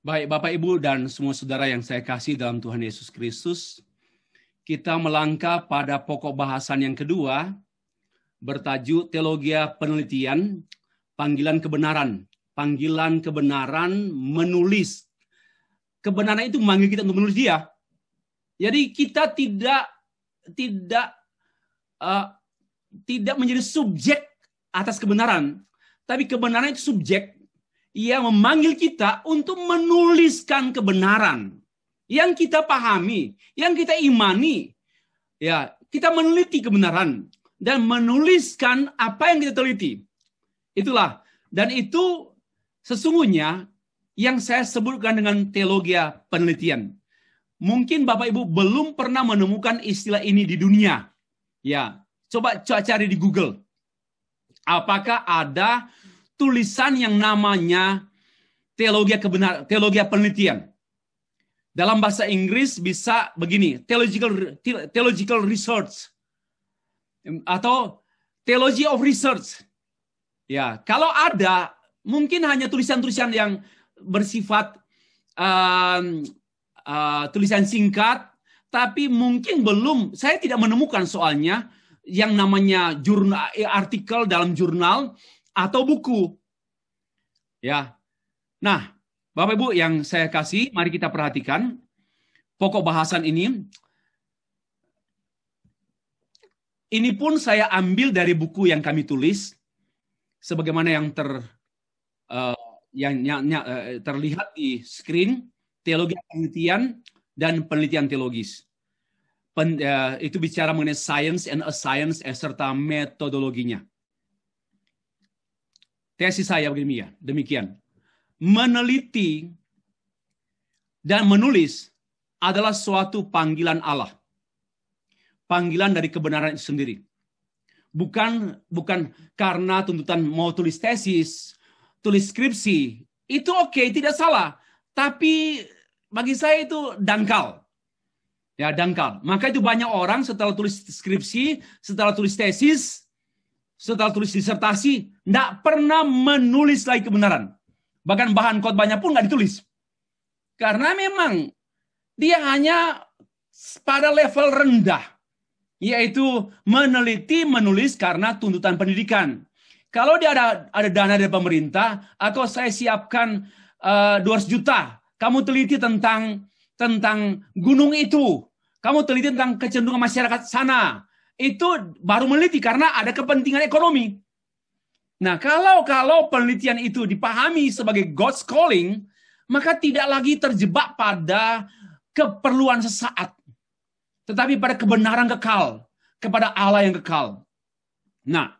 Baik, Bapak, Ibu, dan semua saudara yang saya kasih dalam Tuhan Yesus Kristus, kita melangkah pada pokok bahasan yang kedua, bertajuk Teologi Penelitian, Panggilan Kebenaran. Panggilan kebenaran menulis. Kebenaran itu memanggil kita untuk menulis dia. Jadi kita tidak menjadi subjek atas kebenaran, tapi kebenaran itu subjek. Ia memanggil kita untuk menuliskan kebenaran yang kita pahami, yang kita imani. Ya, kita meneliti kebenaran dan menuliskan apa yang kita teliti. Itulah, dan itu sesungguhnya yang saya sebutkan dengan teologi penelitian. Mungkin Bapak Ibu belum pernah menemukan istilah ini di dunia. Ya, coba cari di Google. Apakah ada tulisan yang namanya teologi penelitian? Dalam bahasa Inggris bisa begini, theological research atau theology of research. Ya, kalau ada, mungkin hanya tulisan-tulisan yang bersifat tulisan singkat, tapi mungkin belum, saya tidak menemukan soalnya yang namanya artikel dalam jurnal atau buku. Ya. Nah, Bapak Ibu yang saya kasih, mari kita perhatikan pokok bahasan ini. Ini pun saya ambil dari buku yang kami tulis, sebagaimana yang terlihat di screen, Teologi Penelitian dan Penelitian Teologis. Itu bicara mengenai science and a science serta metodologinya. Tesis saya demikian. Meneliti dan menulis adalah suatu panggilan Allah. Panggilan dari kebenaran itu sendiri. Bukan karena tuntutan mau tulis tesis, tulis skripsi. Itu oke, tidak salah. Tapi bagi saya itu dangkal. Ya, dangkal. Maka itu banyak orang setelah tulis skripsi, setelah tulis tesis, setelah tulis disertasi, tidak pernah menulis lagi kebenaran. Bahkan bahan khotbahnya pun nggak ditulis. Karena memang dia hanya pada level rendah, yaitu meneliti, menulis karena tuntutan pendidikan. Kalau dia ada dana dari pemerintah, atau saya siapkan 200 juta, kamu teliti tentang gunung itu, kamu teliti tentang kecenderungan masyarakat sana, itu baru meneliti karena ada kepentingan ekonomi. Nah, kalau penelitian itu dipahami sebagai God's calling, maka tidak lagi terjebak pada keperluan sesaat, tetapi pada kebenaran kekal, kepada Allah yang kekal. Nah,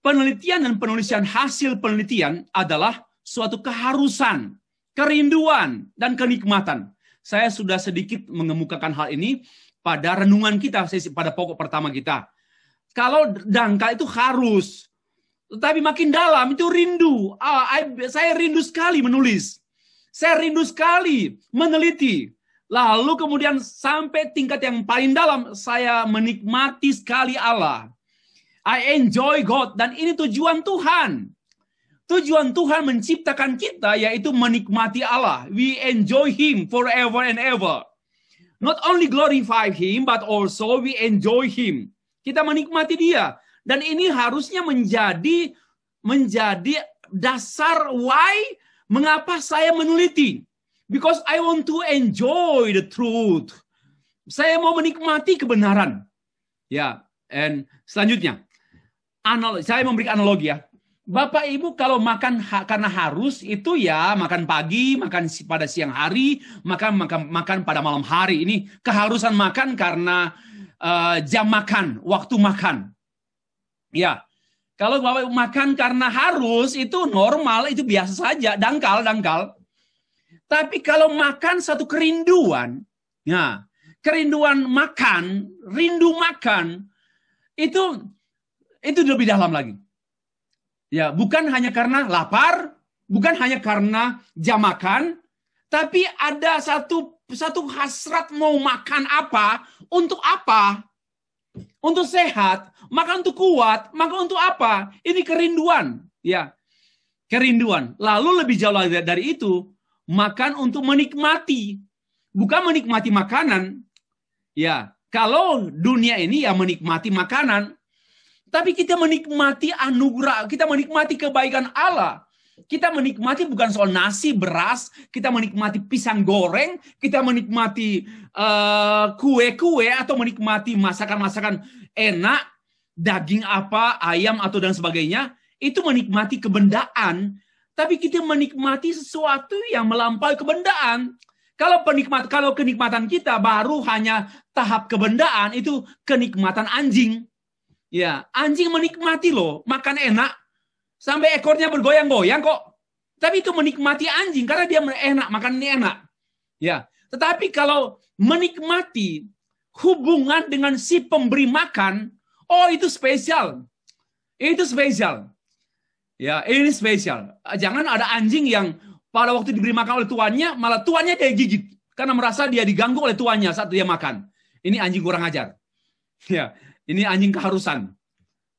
penelitian dan penulisan hasil penelitian adalah suatu keharusan, kerinduan, dan kenikmatan. Saya sudah sedikit mengemukakan hal ini pada renungan kita, pada pokok pertama kita. Kalau dangkal itu harus, tetapi makin dalam itu rindu. Saya rindu sekali menulis. Saya rindu sekali meneliti. Lalu kemudian sampai tingkat yang paling dalam, saya menikmati sekali Allah. I enjoy God, dan ini tujuan Tuhan. Tujuan Tuhan menciptakan kita yaitu menikmati Allah. We enjoy Him forever and ever. Not only glorify Him, but also we enjoy Him. Kita menikmati Dia. Dan ini harusnya menjadi dasar why, mengapa saya meneliti. Because I want to enjoy the truth. Saya mau menikmati kebenaran. Ya, and selanjutnya. Saya memberi analogi ya. Bapak Ibu kalau makan karena harus itu ya makan pagi, makan pada siang hari, makan pada malam hari. Ini keharusan makan karena jam makan, waktu makan. Ya, kalau Bapak Ibu makan karena harus itu normal, itu biasa saja, dangkal. Tapi kalau makan satu kerinduan, ya kerinduan makan, rindu makan, itu lebih dalam lagi. Ya, bukan hanya karena lapar, bukan hanya karena jam makan, tapi ada satu hasrat mau makan apa, untuk apa? Untuk sehat, makan untuk kuat, makan untuk apa? Ini kerinduan, ya. Kerinduan. Lalu lebih jauh dari itu, makan untuk menikmati, bukan menikmati makanan. Ya, kalau dunia ini ya menikmati makanan, tapi kita menikmati anugerah, kita menikmati kebaikan Allah. Kita menikmati bukan soal nasi, beras, kita menikmati pisang goreng, kita menikmati kue-kue atau menikmati masakan-masakan enak, daging apa, ayam atau dan sebagainya. Itu menikmati kebendaan, tapi kita menikmati sesuatu yang melampaui kebendaan. Kalau kenikmatan kita baru hanya tahap kebendaan, itu kenikmatan anjing. Ya, anjing menikmati loh, makan enak. Sampai ekornya bergoyang-goyang kok. Tapi itu menikmati anjing karena dia enak, makan ini enak. Ya, tetapi kalau menikmati hubungan dengan si pemberi makan, oh itu spesial. Itu spesial. Ya, ini spesial. Jangan ada anjing yang pada waktu diberi makan oleh tuannya, malah tuannya dia gigit karena merasa dia diganggu oleh tuannya saat dia makan. Ini anjing kurang ajar. Ya, ini anjing keharusan.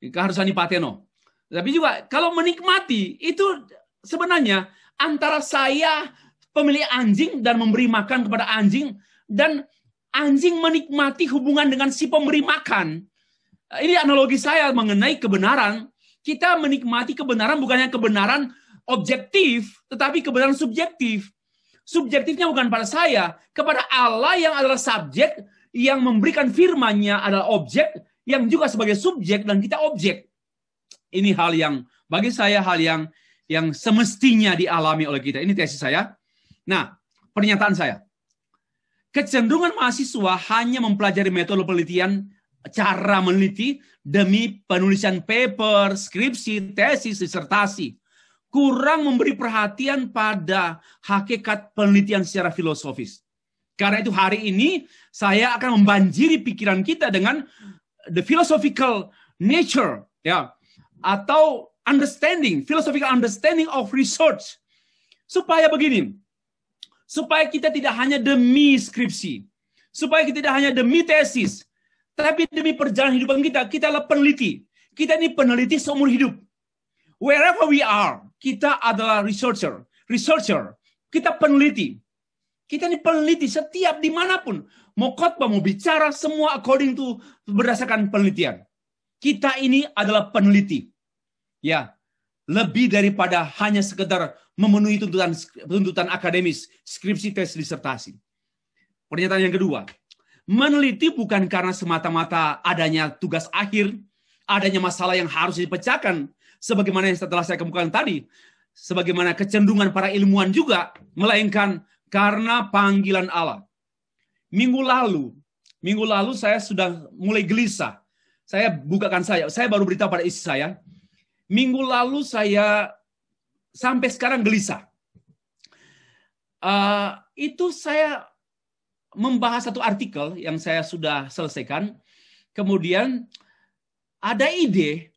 Keharusan dipateno. Tapi juga kalau menikmati itu sebenarnya antara saya pemilik anjing dan memberi makan kepada anjing dan anjing menikmati hubungan dengan si pemberi makan. Ini analogi saya mengenai kebenaran. Kita menikmati kebenaran bukannya kebenaran objektif, tetapi kebenaran subjektif. Subjektifnya bukan pada saya, kepada Allah yang adalah subjek, yang memberikan firman-Nya adalah objek, yang juga sebagai subjek dan kita objek. Ini hal yang bagi saya hal yang semestinya dialami oleh kita. Ini tesis saya. Nah, pernyataan saya. Kecenderungan mahasiswa hanya mempelajari metode penelitian, cara meneliti demi penulisan paper, skripsi, tesis, disertasi. Kurang memberi perhatian pada hakikat penelitian secara filosofis. Karena itu hari ini saya akan membanjiri pikiran kita dengan the philosophical nature, ya, atau philosophical understanding of research. Supaya begini, supaya kita tidak hanya demi skripsi, supaya kita tidak hanya demi tesis, tapi demi perjalanan hidup kita adalah peneliti. Kita ini peneliti seumur hidup. Wherever we are, kita adalah researcher. Kita peneliti. Kita ini peneliti setiap dimanapun. Mau khotbah, mau bicara, semua according to berdasarkan penelitian. Kita ini adalah peneliti. Ya, lebih daripada hanya sekedar memenuhi tuntutan akademis, skripsi, tes, disertasi. Pernyataan yang kedua, meneliti bukan karena semata-mata adanya tugas akhir, adanya masalah yang harus dipecahkan, sebagaimana yang setelah saya kemukakan tadi, sebagaimana kecenderungan para ilmuwan juga, melainkan karena panggilan Allah. Minggu lalu saya sudah mulai gelisah. Saya baru beritahu pada istri saya, minggu lalu saya sampai sekarang gelisah. Itu saya membahas satu artikel yang saya sudah selesaikan. Kemudian ada ide,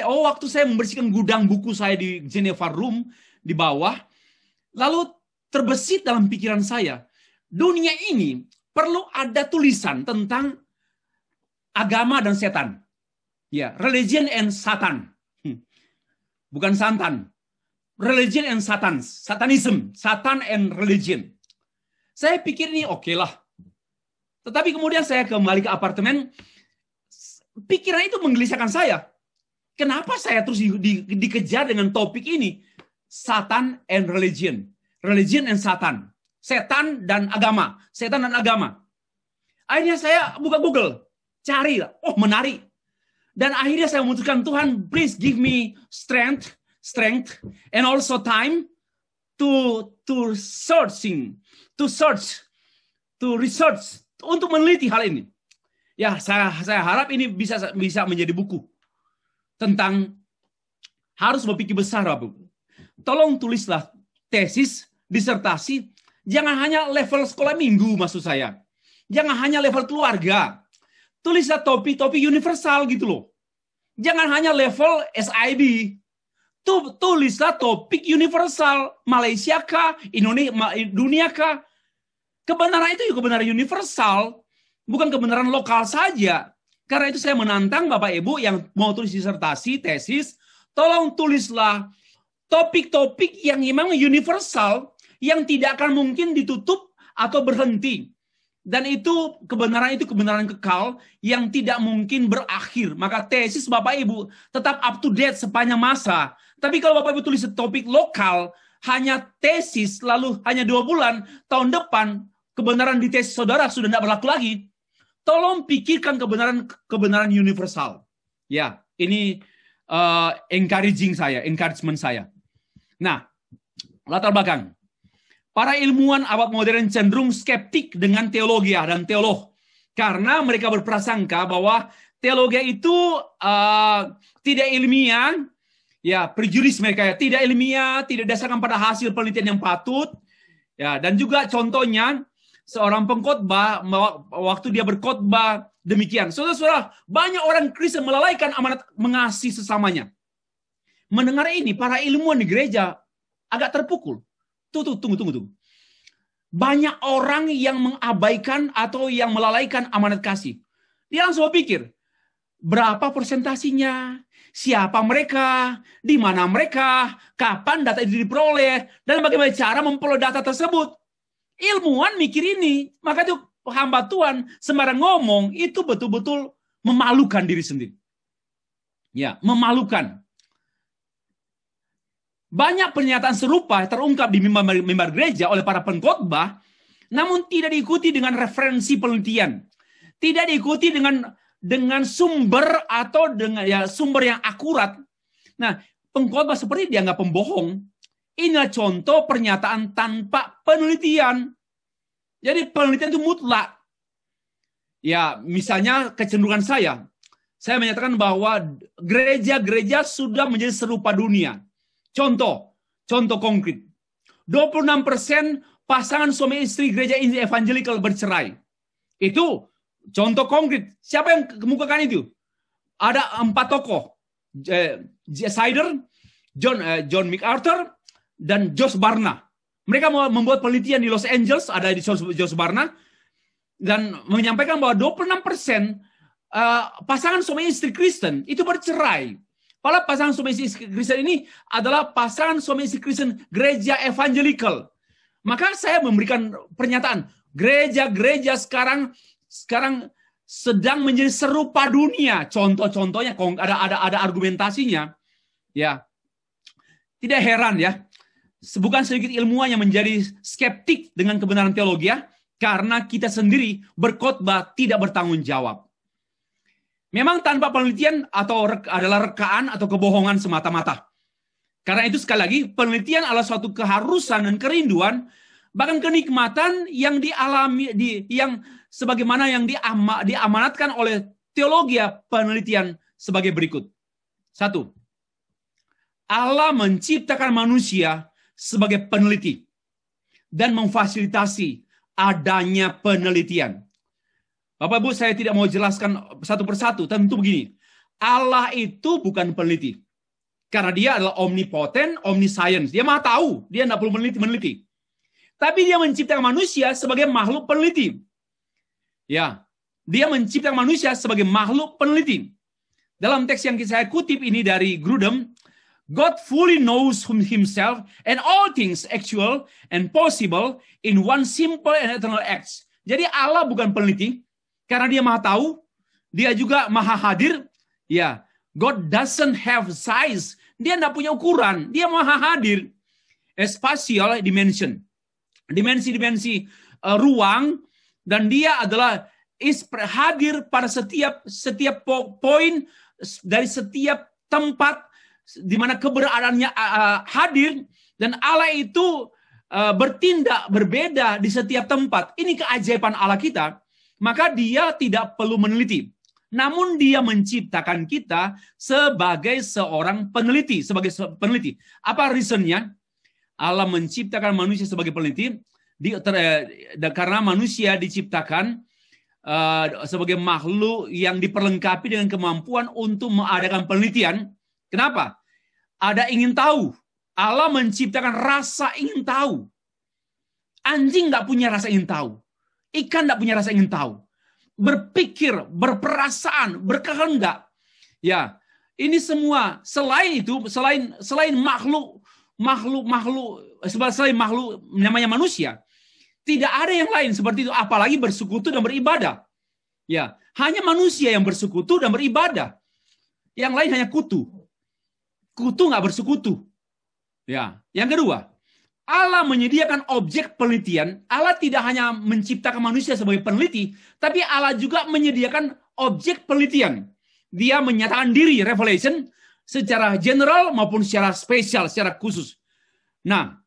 waktu saya membersihkan gudang buku saya di Geneva Room di bawah, lalu terbesit dalam pikiran saya, dunia ini perlu ada tulisan tentang agama dan setan. Ya, religion and Satan. Bukan santan. Religion and Satan. Satanism. Satan and religion. Saya pikir ini oke lah. Tetapi kemudian saya kembali ke apartemen. Pikiran itu menggelisahkan saya. Kenapa saya terus dikejar dengan topik ini? Satan and religion. Religion and Satan. Setan dan agama. Setan dan agama. Akhirnya saya buka Google. Cari. Oh, menarik. Dan akhirnya saya memutuskan, Tuhan, please give me strength, and also time to research, untuk meneliti hal ini. Ya, saya harap ini bisa menjadi buku tentang harus berpikir besar, Bapak. Tolong tulislah tesis, disertasi, jangan hanya level sekolah minggu maksud saya. Jangan hanya level keluarga. Tulislah topik-topip universal gitu loh. Jangan hanya level SIB. Tulislah topik universal. Malaysia kah? Indonesia, dunia kah? Kebenaran itu juga kebenaran universal. Bukan kebenaran lokal saja. Karena itu saya menantang Bapak Ibu yang mau tulis disertasi, tesis. Tolong tulislah topik-topik yang memang universal, yang tidak akan mungkin ditutup atau berhenti. Dan itu kebenaran kekal yang tidak mungkin berakhir. Maka tesis Bapak Ibu tetap up to date sepanjang masa. Tapi kalau Bapak Ibu tulis topik lokal, hanya tesis, lalu hanya 2 bulan, tahun depan kebenaran di tesis saudara sudah tidak berlaku lagi. Tolong pikirkan kebenaran universal. Ya, ini encouragement saya. Nah, latar belakang. Para ilmuwan abad modern cenderung skeptik dengan teologi dan teolog. Karena mereka berprasangka bahwa teologi itu tidak ilmiah, ya, prejudis mereka ya, tidak ilmiah, tidak dasarkan pada hasil penelitian yang patut. Ya, dan juga contohnya seorang pengkhotbah waktu dia berkhotbah demikian. Saudara-saudara, banyak orang Kristen melalaikan amanat mengasihi sesamanya. Mendengar ini, para ilmuwan di gereja agak terpukul. Tunggu. Banyak orang yang mengabaikan atau yang melalaikan amanat kasih. Dia langsung berpikir, berapa persentasinya? Siapa mereka? Di mana mereka? Kapan data itu diperoleh? Dan bagaimana cara memperoleh data tersebut? Ilmuwan mikir ini. Maka itu hamba Tuhan sembarang ngomong, itu betul-betul memalukan diri sendiri. Ya, memalukan. Banyak pernyataan serupa terungkap di mimbar gereja oleh para pengkhotbah, namun tidak diikuti dengan referensi penelitian, tidak diikuti dengan sumber atau dengan sumber yang akurat. Nah, pengkhotbah seperti dianggap pembohong. Inilah contoh pernyataan tanpa penelitian. Jadi penelitian itu mutlak. Ya, misalnya kecenderungan saya menyatakan bahwa gereja-gereja sudah menjadi serupa dunia. Contoh konkret. 26% pasangan suami istri gereja evangelikal bercerai. Itu contoh konkret. Siapa yang kemukakan itu? Ada 4 tokoh. Sider, John MacArthur, dan Josh Barna. Mereka membuat penelitian di Los Angeles, ada di Josh Barna, dan menyampaikan bahwa 26% pasangan suami istri Kristen itu bercerai. Padahal pasangan suami istri Kristen ini adalah pasangan suami istri Kristen gereja evangelikal. Maka saya memberikan pernyataan, gereja-gereja sekarang sedang menjadi serupa dunia. Contoh-contohnya ada argumentasinya. Ya. Tidak heran ya. Bukan sedikit ilmuwan yang menjadi skeptik dengan kebenaran teologi ya, karena kita sendiri berkhotbah tidak bertanggung jawab. Memang tanpa penelitian atau adalah rekaan atau kebohongan semata-mata. Karena itu sekali lagi penelitian adalah suatu keharusan dan kerinduan, bahkan kenikmatan yang dialami yang sebagaimana yang diamanatkan oleh teologi penelitian sebagai berikut. 1. Allah menciptakan manusia sebagai peneliti dan memfasilitasi adanya penelitian. Bapak Ibu, saya tidak mau jelaskan satu persatu. Tentu begini, Allah itu bukan peneliti. Karena dia adalah omnipoten, omniscience. Dia maha tahu, dia tidak perlu meneliti. Tapi dia menciptakan manusia sebagai makhluk peneliti. Ya, dia menciptakan manusia sebagai makhluk peneliti. Dalam teks yang saya kutip ini dari Grudem, God fully knows himself and all things actual and possible in one simple and eternal act. Jadi Allah bukan peneliti. Karena dia maha tahu, dia juga maha hadir. Ya, God doesn't have size. Dia tidak punya ukuran. Dia maha hadir. Spatial dimension. Dimensi-dimensi ruang. Dan dia adalah hadir pada setiap poin dari setiap tempat di mana keberadaannya hadir. Dan Allah itu bertindak berbeda di setiap tempat. Ini keajaiban Allah kita. Maka dia tidak perlu meneliti. Namun dia menciptakan kita sebagai seorang peneliti. Apa reasonnya? Allah menciptakan manusia sebagai peneliti. Karena manusia diciptakan sebagai makhluk yang diperlengkapi dengan kemampuan untuk mengadakan penelitian. Kenapa? Ada ingin tahu. Allah menciptakan rasa ingin tahu. Anjing nggak punya rasa ingin tahu. Ikan tidak punya rasa ingin tahu. Berpikir, berperasaan, berkehendak. Ya, ini semua selain itu, selain makhluk selain makhluk namanya manusia, tidak ada yang lain seperti itu, apalagi bersekutu dan beribadah. Ya, hanya manusia yang bersekutu dan beribadah. Yang lain hanya kutu. Kutu nggak bersekutu. Ya, yang kedua, Allah menyediakan objek penelitian. Allah tidak hanya menciptakan manusia sebagai peneliti, tapi Allah juga menyediakan objek penelitian. Dia menyatakan diri, revelation, secara general maupun secara spesial, secara khusus. Nah,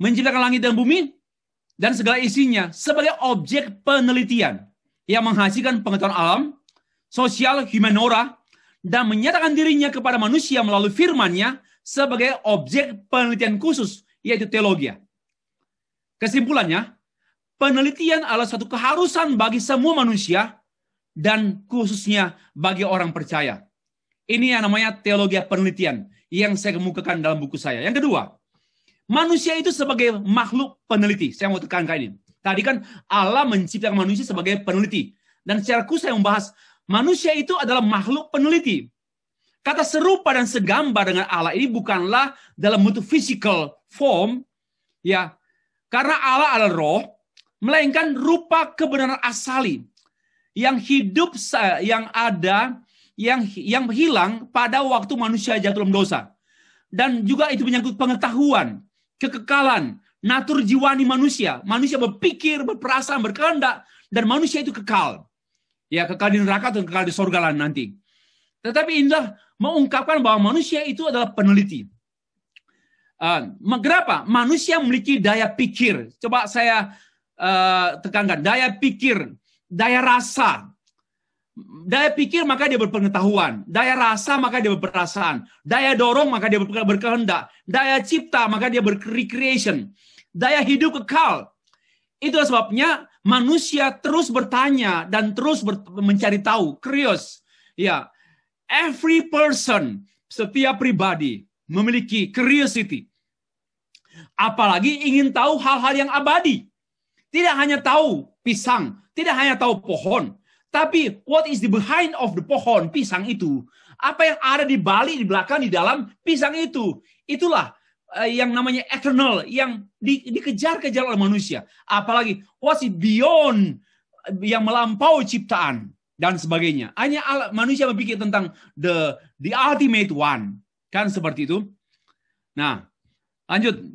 menciptakan langit dan bumi dan segala isinya sebagai objek penelitian yang menghasilkan pengetahuan alam, sosial, humaniora, dan menyatakan dirinya kepada manusia melalui firman-Nya sebagai objek penelitian khusus, yaitu teologi. Kesimpulannya, penelitian adalah suatu keharusan bagi semua manusia dan khususnya bagi orang percaya. Ini yang namanya teologi penelitian yang saya kemukakan dalam buku saya. Yang kedua, manusia itu sebagai makhluk peneliti. Saya mau tekankan ini. Tadi kan Allah menciptakan manusia sebagai peneliti. Dan secara khusus saya membahas manusia itu adalah makhluk peneliti. Kata serupa dan segambar dengan Allah ini bukanlah dalam bentuk physical form, ya, karena Allah adalah roh, melainkan rupa kebenaran asali yang hidup, yang ada, yang hilang pada waktu manusia jatuh dalam dosa. Dan juga itu menyangkut pengetahuan, kekekalan, natur jiwani manusia. Manusia berpikir, berperasaan, berkehendak, dan manusia itu kekal. Ya, kekal di neraka atau kekal di surga nanti. Tetapi inilah mengungkapkan bahwa manusia itu adalah peneliti. Kenapa? Manusia memiliki daya pikir. Coba saya tekankan, daya pikir, daya rasa. Daya pikir maka dia berpengetahuan, daya rasa maka dia berperasaan, daya dorong maka dia berkehendak, daya cipta maka dia berrecreation, daya hidup kekal. Itulah sebabnya manusia terus bertanya dan terus mencari tahu, curious. Ya, every person, setiap pribadi memiliki curiosity. Apalagi ingin tahu hal-hal yang abadi. Tidak hanya tahu pisang, tidak hanya tahu pohon. Tapi what is the behind of the pohon pisang itu? Apa yang ada di balik, di belakang, di dalam pisang itu? Itulah yang namanya eternal, yang dikejar-kejar oleh manusia. Apalagi what's it beyond, yang melampaui ciptaan dan sebagainya. Hanya manusia berpikir tentang the ultimate one, kan seperti itu. Nah, lanjut.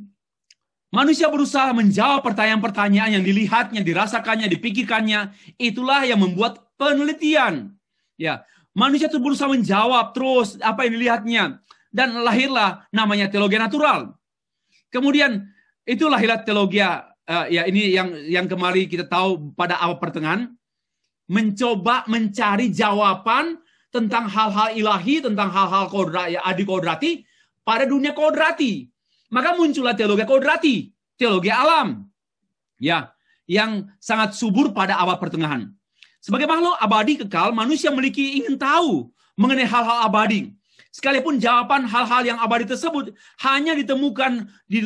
Manusia berusaha menjawab pertanyaan-pertanyaan yang dilihatnya, dirasakannya, dipikirkannya. Itulah yang membuat penelitian. Ya, manusia itu berusaha menjawab terus apa yang dilihatnya, dan lahirlah namanya teologi natural. Kemudian itu lahirlah teologi ya ini yang kemarin kita tahu pada awal pertengahan, mencoba mencari jawaban tentang hal-hal ilahi, tentang hal-hal adikodrati pada dunia kodrati. Maka muncullah teologi kodrati, teologi alam, ya, yang sangat subur pada abad pertengahan. Sebagai makhluk abadi kekal, manusia ingin tahu mengenai hal-hal abadi. Sekalipun jawaban hal-hal yang abadi tersebut hanya ditemukan di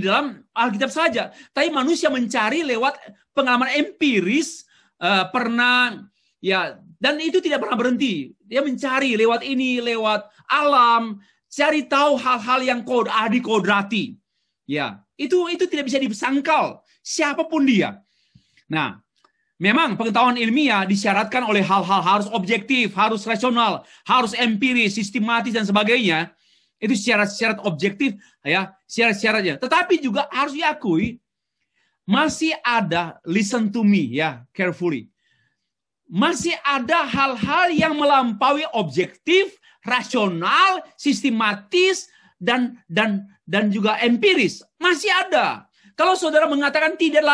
dalam Alkitab saja, tapi manusia mencari lewat pengalaman empiris, dan itu tidak pernah berhenti. Dia mencari lewat ini, lewat alam. Cari tahu hal-hal yang adikodrati. Ya, itu tidak bisa disangkal siapapun dia. Nah, memang pengetahuan ilmiah disyaratkan oleh hal-hal harus objektif, harus rasional, harus empiris, sistematis dan sebagainya. Itu syarat-syarat objektif, ya, syarat-syaratnya. Tetapi juga harus diakui masih ada, listen to me ya, carefully. Masih ada hal-hal yang melampaui objektif, rasional, sistematis, dan juga empiris. Masih ada. Kalau saudara mengatakan tidak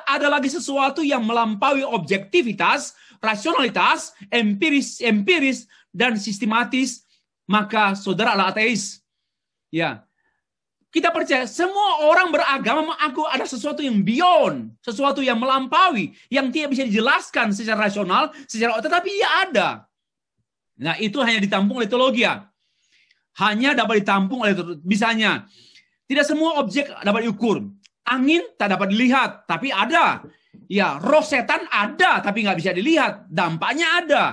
ada lagi sesuatu yang melampaui objektivitas, rasionalitas, empiris dan sistematis, maka saudara adalah ateis. Ya. Kita percaya semua orang beragama mengaku ada sesuatu yang beyond, sesuatu yang melampaui, yang tidak bisa dijelaskan secara rasional, tetapi ia ada. Nah, itu hanya ditampung oleh teologi. Hanya dapat ditampung oleh, misalnya, tidak semua objek dapat diukur. Angin tak dapat dilihat, tapi ada. Ya, roh setan ada, tapi nggak bisa dilihat. Dampaknya ada.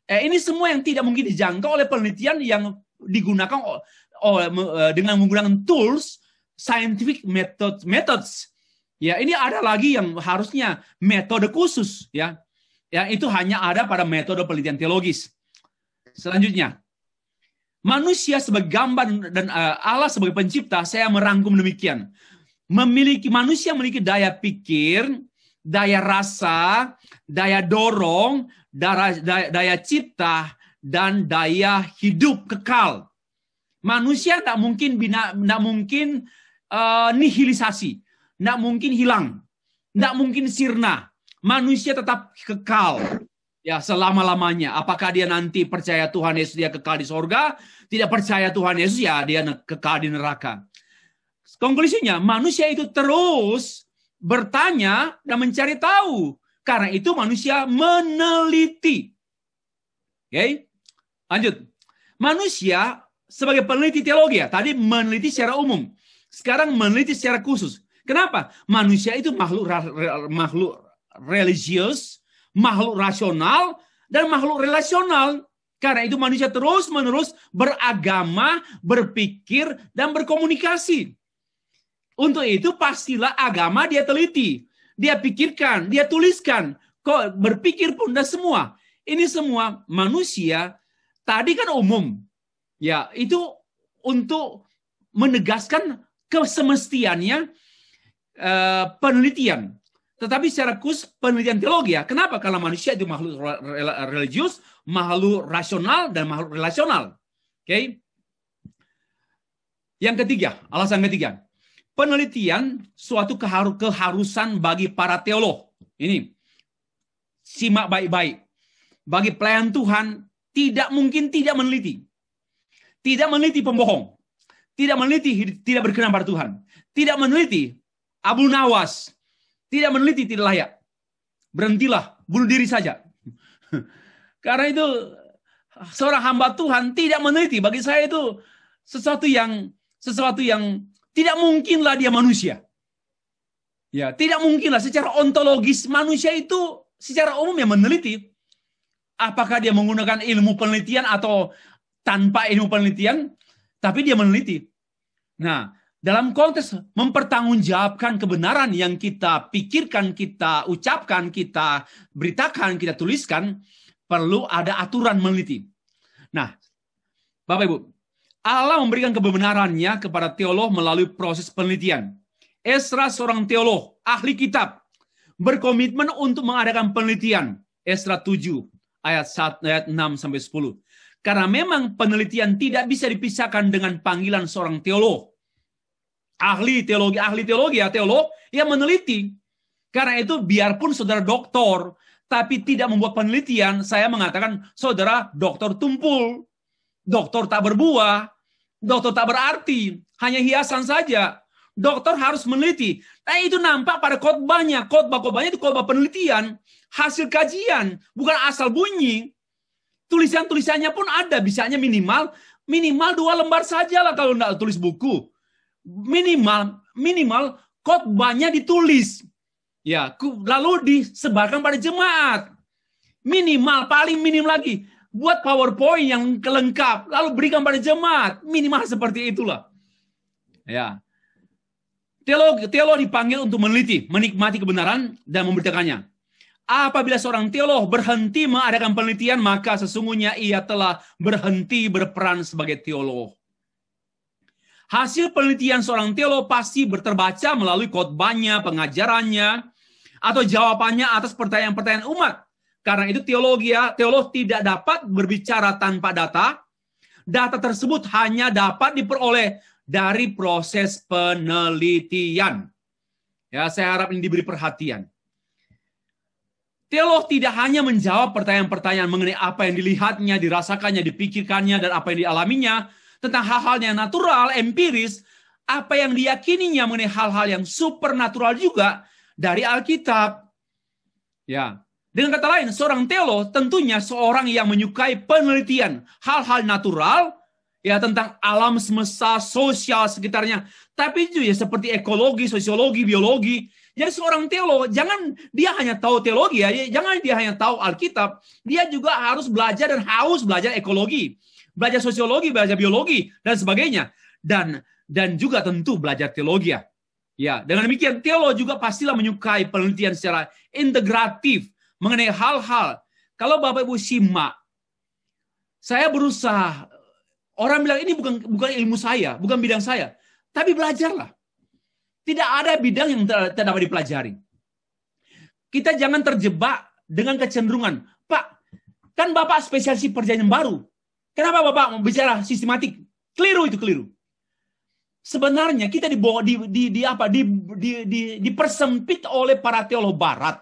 Ini semua yang tidak mungkin dijangkau oleh penelitian yang digunakan dengan menggunakan tools, scientific methods. Ya, ini ada lagi yang harusnya metode khusus, ya. Yang itu hanya ada pada metode penelitian teologis. Selanjutnya, manusia sebagai gambar dan Allah sebagai pencipta, saya merangkum demikian. Manusia memiliki daya pikir, daya rasa, daya dorong, daya cipta, dan daya hidup kekal. Manusia tidak mungkin nihilisasi, tidak mungkin hilang, tidak mungkin sirna. Manusia tetap kekal, ya, selama-lamanya. Apakah dia nanti percaya Tuhan Yesus dia kekal di sorga, tidak percaya Tuhan Yesus ya dia kekal di neraka. Konklusinya, manusia itu terus bertanya dan mencari tahu. Karena itu manusia meneliti. Oke, lanjut. Manusia sebagai peneliti teologi, ya, tadi meneliti secara umum. Sekarang meneliti secara khusus. Kenapa? Manusia itu makhluk religius, makhluk rasional, dan makhluk relasional. Karena itu manusia terus-menerus beragama, berpikir, dan berkomunikasi. Untuk itu pastilah agama dia teliti, dia pikirkan, dia tuliskan. Kok berpikir pun dan semua. Ini semua manusia, tadi kan umum. Ya, itu untuk menegaskan kesemestiannya penelitian. Tetapi secara khusus penelitian teologi, ya. Kenapa? Karena manusia itu makhluk religius, makhluk rasional, dan makhluk relasional. Oke. Yang ketiga, alasan ketiga. Penelitian suatu keharusan bagi para teolog. Ini, simak baik-baik. Bagi pelayan Tuhan, tidak mungkin tidak meneliti. Tidak meneliti pembohong. Tidak meneliti tidak berkenan pada Tuhan. Tidak meneliti abul nawas. Tidak meneliti tidak layak. Berhentilah, bunuh diri saja. Karena itu seorang hamba Tuhan tidak meneliti. Bagi saya itu sesuatu yang tidak mungkinlah dia manusia. Ya, tidak mungkinlah secara ontologis manusia itu secara umum yang meneliti. Apakah dia menggunakan ilmu penelitian atau tanpa ilmu penelitian, tapi dia meneliti. Nah, dalam konteks mempertanggungjawabkan kebenaran yang kita pikirkan, kita ucapkan, kita beritakan, kita tuliskan, perlu ada aturan meneliti. Nah, Bapak Ibu, Allah memberikan kebenarannya kepada teolog melalui proses penelitian. Esra seorang teolog, ahli kitab, berkomitmen untuk mengadakan penelitian. Esra 7 ayat 6-10. Karena memang penelitian tidak bisa dipisahkan dengan panggilan seorang teolog. Ahli teologi ya, teolog yang meneliti. Karena itu biarpun saudara doktor, tapi tidak membuat penelitian, saya mengatakan saudara doktor tumpul. Doktor tak berbuah, doktor tak berarti, hanya hiasan saja. Doktor harus meneliti. Nah, itu nampak pada khotbahnya. Khotbah-khotbahnya itu khotbah penelitian, hasil kajian, bukan asal bunyi. Tulisan-tulisannya pun ada, bisanya minimal 2 lembar saja lah kalau tidak tulis buku. Minimal khotbahnya ditulis. Ya, lalu disebarkan pada jemaat. Paling minim lagi. Buat PowerPoint yang lengkap, lalu berikan pada jemaat. Minimal seperti itulah. Ya. Teolog dipanggil untuk meneliti, menikmati kebenaran, dan memberitakannya. Apabila seorang teolog berhenti mengadakan penelitian, maka sesungguhnya ia telah berhenti berperan sebagai teolog. Hasil penelitian seorang teolog pasti terbaca melalui khotbahnya, pengajarannya, atau jawabannya atas pertanyaan-pertanyaan umat. Karena itu teolog tidak dapat berbicara tanpa data. Data tersebut hanya dapat diperoleh dari proses penelitian. Ya, saya harap ini diberi perhatian. Teolog tidak hanya menjawab pertanyaan-pertanyaan mengenai apa yang dilihatnya, dirasakannya, dipikirkannya, dan apa yang dialaminya, tentang hal-hal yang natural, empiris, apa yang diyakininya mengenai hal-hal yang supernatural juga dari Alkitab. Ya, dengan kata lain, seorang teolog tentunya seorang yang menyukai penelitian hal-hal natural, ya, tentang alam semesta, sosial sekitarnya, tapi juga seperti ekologi, sosiologi, biologi. Jadi seorang teolog, jangan dia hanya tahu teologi, ya, jangan dia hanya tahu Alkitab, dia juga harus belajar dan haus belajar ekologi, belajar sosiologi, belajar biologi, dan sebagainya. Dan juga tentu belajar teologi. Ya, dengan demikian teolog juga pastilah menyukai penelitian secara integratif mengenai hal-hal. Kalau Bapak Ibu simak, saya berusaha, orang bilang ini bukan ilmu saya, bukan bidang saya, tapi belajarlah. Tidak ada bidang yang tidak dapat dipelajari. Kita jangan terjebak dengan kecenderungan, Pak, kan Bapak spesialis perjanjian baru. Kenapa Bapak bicara sistematik? Keliru itu, keliru. Sebenarnya kita dipersempit oleh para teolog barat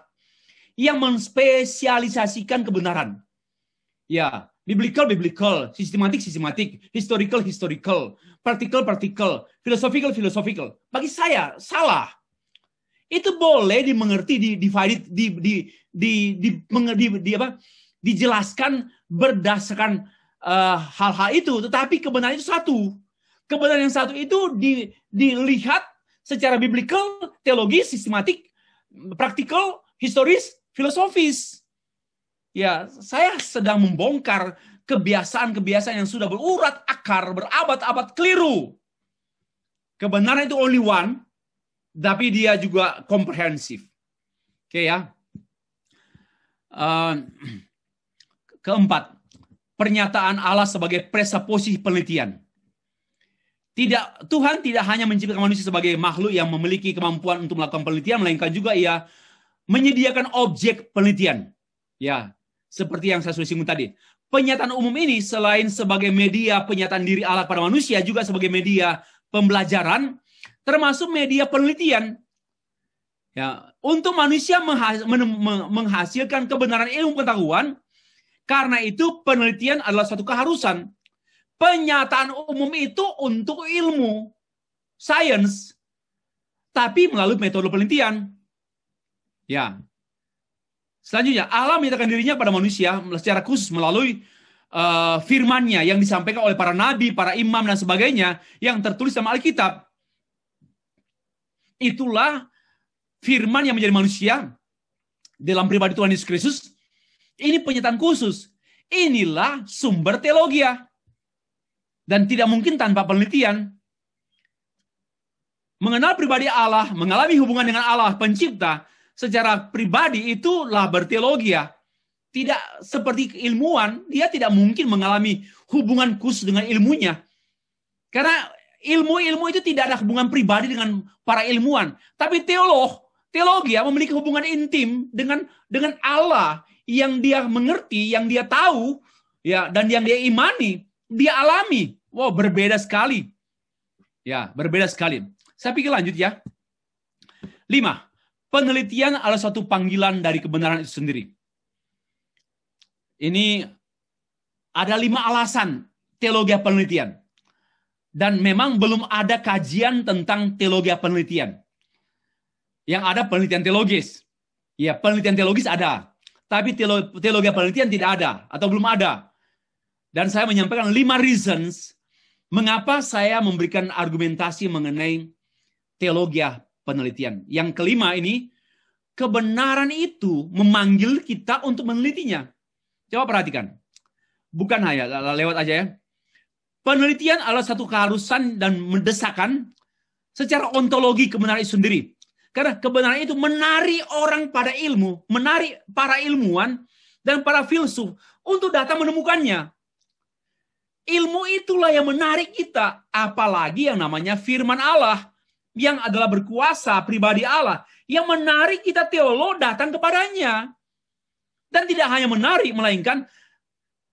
yang menspesialisasikan kebenaran. Ya, biblical, sistematik, historical, partikel, philosophical. Bagi saya salah. Itu boleh dimengerti, dijelaskan berdasarkan hal-hal itu, tetapi kebenaran itu satu. Kebenaran yang satu itu dilihat secara biblical, teologis, sistematik, praktikal, historis, filosofis. Ya, saya sedang membongkar kebiasaan-kebiasaan yang sudah berurat akar, berabad-abad keliru. Kebenaran itu only one, tapi dia juga komprehensif. Oke ya. Keempat, pernyataan Allah sebagai presuposisi penelitian. Tuhan tidak hanya menciptakan manusia sebagai makhluk yang memiliki kemampuan untuk melakukan penelitian, melainkan juga ia menyediakan objek penelitian. Ya, seperti yang saya sudah singgung tadi. Pernyataan umum ini selain sebagai media penyataan diri Allah pada manusia, juga sebagai media pembelajaran, termasuk media penelitian. Ya, untuk manusia menghasilkan kebenaran ilmu pengetahuan, karena itu penelitian adalah suatu keharusan. Penyataan umum itu untuk ilmu, sains, tapi melalui metode penelitian. Ya. Selanjutnya, Allah menyatakan dirinya pada manusia secara khusus melalui firman-Nya yang disampaikan oleh para nabi, para imam, dan sebagainya yang tertulis dalam Alkitab. Itulah firman yang menjadi manusia dalam pribadi Tuhan Yesus Kristus. Ini penyataan khusus. Inilah sumber teologi. Dan tidak mungkin tanpa penelitian. Mengenal pribadi Allah, mengalami hubungan dengan Allah, pencipta, secara pribadi itulah berteologi. Tidak seperti ilmuwan, dia tidak mungkin mengalami hubungan khusus dengan ilmunya. Karena ilmu itu tidak ada hubungan pribadi dengan para ilmuwan. Tapi teologi memiliki hubungan intim dengan Allah yang dia mengerti, yang dia tahu, ya, dan yang dia imani, dia alami. Wow, berbeda sekali. Ya, berbeda sekali. Saya pikir lanjut ya. 5. Penelitian adalah suatu panggilan dari kebenaran itu sendiri. Ini ada 5 alasan teologi penelitian. Dan memang belum ada kajian tentang teologi penelitian. Yang ada penelitian teologis. Ya, penelitian teologis ada. Tapi teologi penelitian tidak ada. Atau belum ada. Dan saya menyampaikan 5 reasons mengapa saya memberikan argumentasi mengenai teologi penelitian. Yang kelima ini, kebenaran itu memanggil kita untuk menelitinya. Coba perhatikan. Bukan hanya lewat aja ya. Penelitian adalah satu keharusan dan mendesakan secara ontologi kebenaran itu sendiri. Karena kebenaran itu menarik orang pada ilmu, menarik para ilmuwan dan para filsuf untuk datang menemukannya. Ilmu itulah yang menarik kita, apalagi yang namanya firman Allah, yang adalah berkuasa pribadi Allah, yang menarik kita teolog datang kepadanya. Dan tidak hanya menarik, melainkan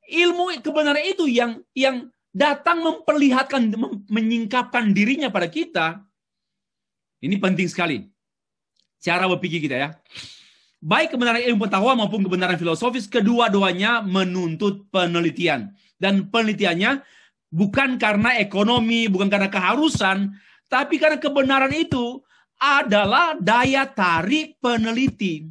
ilmu kebenaran itu yang datang memperlihatkan, menyingkapkan dirinya pada kita. Ini penting sekali. Cara berpikir kita ya. Baik kebenaran ilmu pengetahuan maupun kebenaran filosofis, kedua-duanya menuntut penelitian. Dan penelitiannya bukan karena ekonomi, bukan karena keharusan, tapi karena kebenaran itu adalah daya tarik peneliti.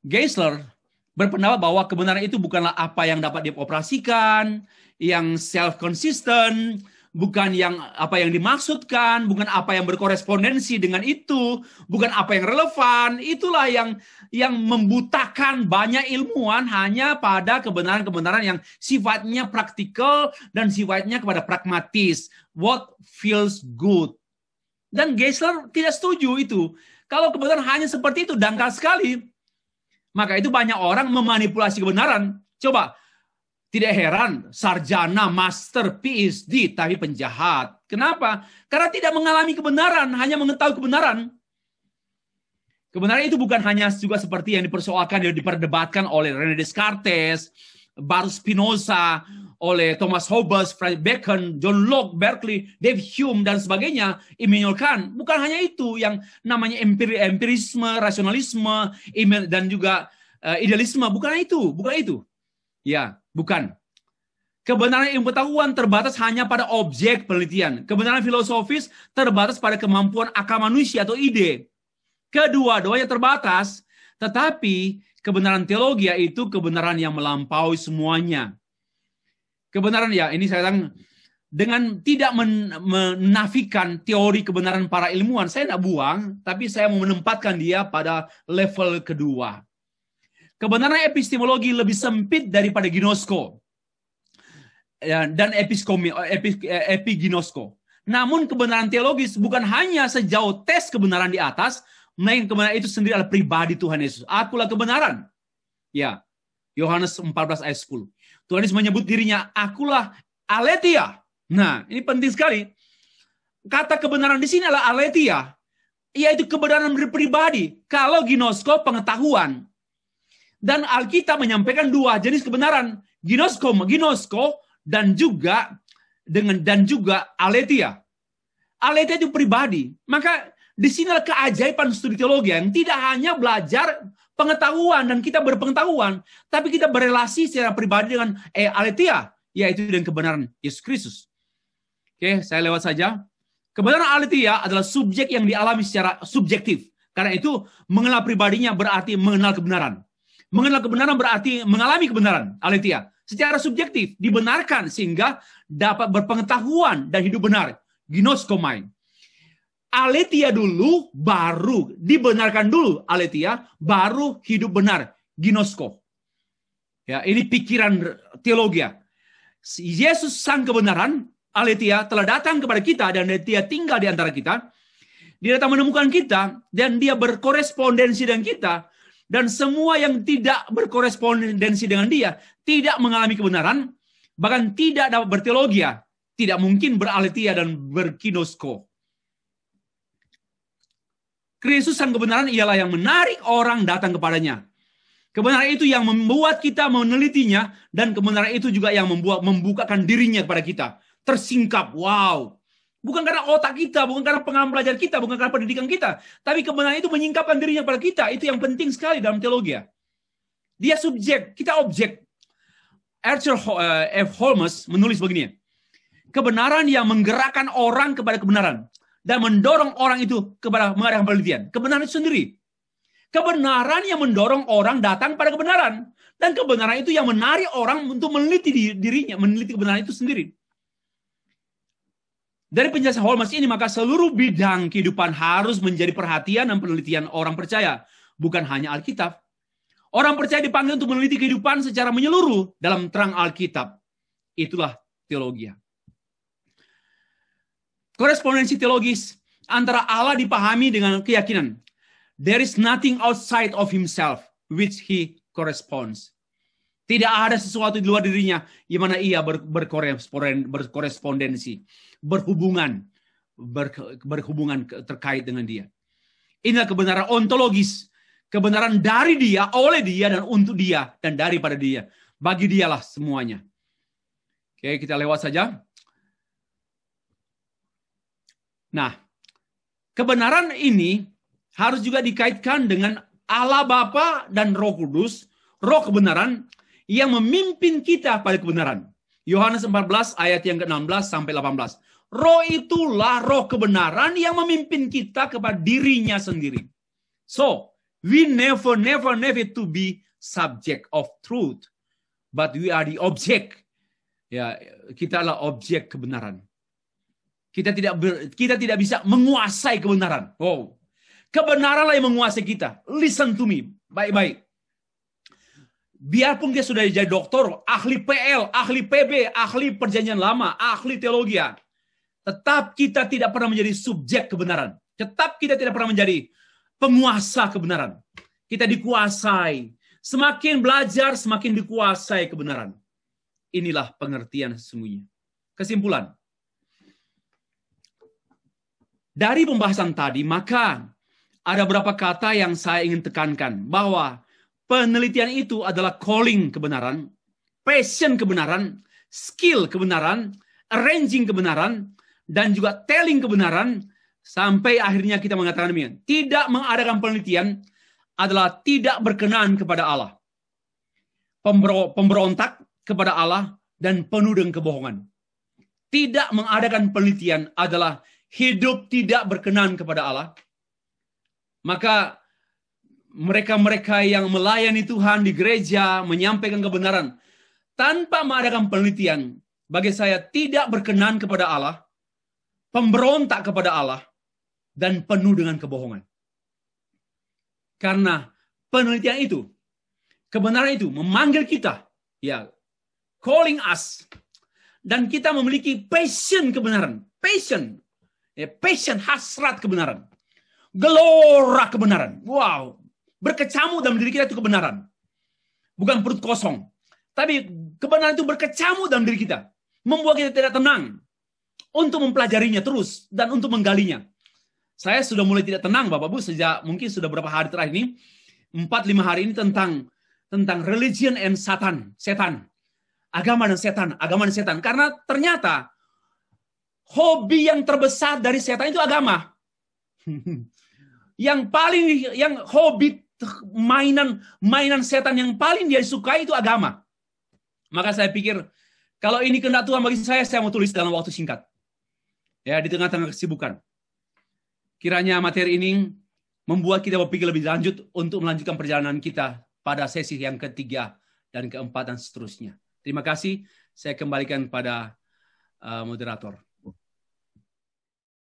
Geisler berpendapat bahwa kebenaran itu bukanlah apa yang dapat dioperasikan, yang self-consistent, bukan yang apa yang dimaksudkan, bukan apa yang berkorespondensi dengan itu, bukan apa yang relevan. Itulah yang membutakan banyak ilmuwan hanya pada kebenaran-kebenaran yang sifatnya praktikal dan sifatnya kepada pragmatis. What feels good. Dan Geisler tidak setuju itu. Kalau kebenaran hanya seperti itu, dangkal sekali. Maka itu banyak orang memanipulasi kebenaran. Coba, tidak heran sarjana, master, PhD, tapi penjahat. Kenapa? Karena tidak mengalami kebenaran, hanya mengetahui kebenaran. Kebenaran itu bukan hanya juga seperti yang dipersoalkan, yang diperdebatkan oleh René Descartes, Baruch Spinoza, oleh Thomas Hobbes, Francis Bacon, John Locke, Berkeley, David Hume, dan sebagainya, Immanuel Kant. Bukan hanya itu yang namanya empirisme, rasionalisme, dan juga idealisme. Bukan itu. Ya, bukan. Kebenaran ilmu pengetahuan terbatas hanya pada objek penelitian. Kebenaran filosofis terbatas pada kemampuan akal manusia atau ide. Kedua-duanya terbatas, tetapi kebenaran teologi itu kebenaran yang melampaui semuanya. Kebenaran ini saya bilang, dengan tidak menafikan teori kebenaran para ilmuwan, saya tidak buang, tapi saya mau menempatkan dia pada level kedua. Kebenaran epistemologi lebih sempit daripada ginosko dan epiginosko. Namun kebenaran teologis bukan hanya sejauh tes kebenaran di atas, melainkan kebenaran itu sendiri adalah pribadi Tuhan Yesus. Akulah kebenaran. Ya, Yohanes 14 ayat 10. Tuhan Yesus menyebut dirinya, akulah aletheia. Nah, ini penting sekali. Kata kebenaran di sini adalah aletheia, yaitu kebenaran pribadi. Kalau ginosko, pengetahuan. Dan Alkitab menyampaikan dua jenis kebenaran, ginosko dan juga aletheia. Aletheia itu pribadi. Maka di sinilah keajaiban studi teologi yang tidak hanya belajar pengetahuan dan kita berpengetahuan, tapi kita berelasi secara pribadi dengan aletheia, yaitu dengan kebenaran Yesus Kristus. Oke, saya lewat saja. Kebenaran aletheia adalah subjek yang dialami secara subjektif. Karena itu mengenal pribadinya berarti mengenal kebenaran. Mengenal kebenaran berarti mengalami kebenaran, aletheia. Secara subjektif dibenarkan sehingga dapat berpengetahuan dan hidup benar. Ginoskomai. Aletheia dulu, baru dibenarkan dulu aletheia, baru hidup benar, ginosko. Ya, ini pikiran teologi. Yesus sang kebenaran, aletheia telah datang kepada kita dan dia tinggal di antara kita. Dia datang menemukan kita dan dia berkorespondensi dengan kita, dan semua yang tidak berkorespondensi dengan dia tidak mengalami kebenaran, bahkan tidak dapat berteologi, tidak mungkin beraletheia dan berginosko. Kristus sang kebenaran ialah yang menarik orang datang kepadanya. Kebenaran itu yang membuat kita menelitinya, dan kebenaran itu juga yang membukakan dirinya kepada kita. Tersingkap, wow. Bukan karena otak kita, bukan karena pengalaman belajar kita, bukan karena pendidikan kita, tapi kebenaran itu menyingkapkan dirinya kepada kita. Itu yang penting sekali dalam teologi. Dia subjek, kita objek. Arthur F. Holmes menulis begini. Kebenaran yang menggerakkan orang kepada kebenaran dan mendorong orang itu kepada mengadakan penelitian. Kebenaran itu sendiri. Kebenaran yang mendorong orang datang pada kebenaran. Dan kebenaran itu yang menarik orang untuk meneliti dirinya, meneliti kebenaran itu sendiri. Dari penjelasan Holmes ini, maka seluruh bidang kehidupan harus menjadi perhatian dan penelitian orang percaya. Bukan hanya Alkitab. Orang percaya dipanggil untuk meneliti kehidupan secara menyeluruh dalam terang Alkitab. Itulah teologi. Korespondensi teologis antara Allah dipahami dengan keyakinan. There is nothing outside of himself which he corresponds. Tidak ada sesuatu di luar dirinya yang mana ia berkorespondensi, berhubungan terkait dengan dia. Inilah kebenaran ontologis, kebenaran dari dia, oleh dia, dan untuk dia, dan daripada dia. Bagi dialah semuanya. Oke, kita lewat saja. Nah, kebenaran ini harus juga dikaitkan dengan Allah Bapa dan Roh Kudus, Roh kebenaran yang memimpin kita pada kebenaran. Yohanes 14 ayat yang ke-16 sampai 18. Roh itulah roh kebenaran yang memimpin kita kepada dirinya sendiri. So, we never to be subject of truth, but we are the object. Ya, kita adalah objek kebenaran. Kita tidak bisa menguasai kebenaran. Oh, kebenaranlah yang menguasai kita. Listen to me, baik-baik. Biarpun dia sudah jadi doktor, ahli PL, ahli PB, ahli perjanjian lama, ahli teologi, tetap kita tidak pernah menjadi subjek kebenaran. Tetap kita tidak pernah menjadi penguasa kebenaran. Kita dikuasai. Semakin belajar, semakin dikuasai kebenaran. Inilah pengertian sesungguhnya. Kesimpulan. Dari pembahasan tadi, maka ada beberapa kata yang saya ingin tekankan. Bahwa penelitian itu adalah calling kebenaran, passion kebenaran, skill kebenaran, arranging kebenaran, dan juga telling kebenaran, sampai akhirnya kita mengatakan demikian. Tidak mengadakan penelitian adalah tidak berkenan kepada Allah. Pemberontak kepada Allah dan penuh dengan kebohongan. Tidak mengadakan penelitian adalah hidup tidak berkenan kepada Allah. Maka mereka-mereka yang melayani Tuhan di gereja, menyampaikan kebenaran, tanpa mengadakan penelitian, bagi saya tidak berkenan kepada Allah, pemberontak kepada Allah, dan penuh dengan kebohongan. Karena penelitian itu, kebenaran itu memanggil kita, ya, calling us, dan kita memiliki passion kebenaran, passion, hasrat kebenaran, gelora kebenaran. Wow. Berkecamuk dalam diri kita itu kebenaran. Bukan perut kosong. Tapi kebenaran itu berkecamuk dalam diri kita. Membuat kita tidak tenang. Untuk mempelajarinya terus. Dan untuk menggalinya. Saya sudah mulai tidak tenang Bapak Ibu. Sejak mungkin sudah beberapa hari terakhir ini. 4-5 hari ini tentang religion and setan. Agama dan setan. Karena ternyata hobi yang terbesar dari setan itu agama. Yang hobi mainan setan yang paling dia sukai itu agama. Maka saya pikir kalau ini kehendak Tuhan bagi saya mau tulis dalam waktu singkat. Ya, di tengah-tengah kesibukan. Kiranya materi ini membuat kita berpikir lebih lanjut untuk melanjutkan perjalanan kita pada sesi yang ketiga dan keempat dan seterusnya. Terima kasih. Saya kembalikan pada moderator.